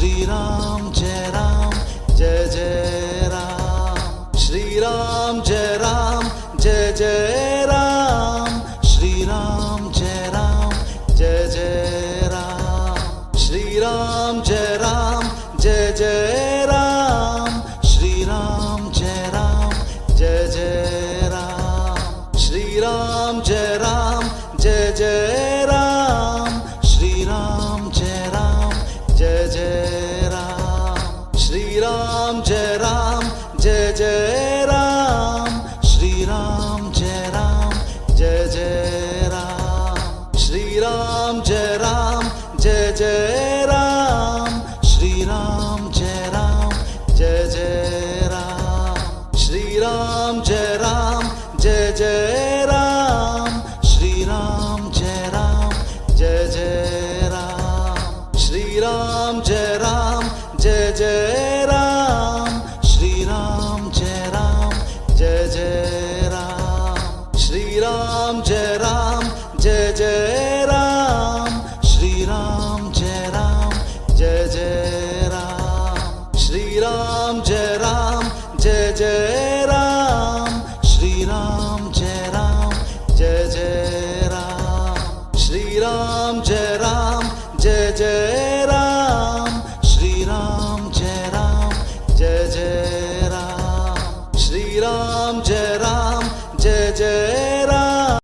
Shri Ram Jai Jai Ram, Shri Ram Jai Jai Ram, Shri Ram Jai Jai Ram, Shri Ram Jai Jai Ram, Shri Ram Jai Jai Ram, Shri Ram Jai Jai Ram, Shri Ram Jai Jai Ram, Shri Ram Jai Jai Ram, Shri Ram Jai Jai Ram, Shri Ram Jai Jai Ram, Shri Ram Jai Jai Ram, Shri Ram Jai Jai Ram, Shri Ram Jai Jai Ram, Shri Ram Jai Jai Ram, Shri Ram Jai Jai Ram, Shri Ram Jai Jai Ram, Shri Ram Jai Jai Ram, Shri Ram Jai Jai Ram, Shri Ram Jai Jai Ram, Shri Ram Jai Jai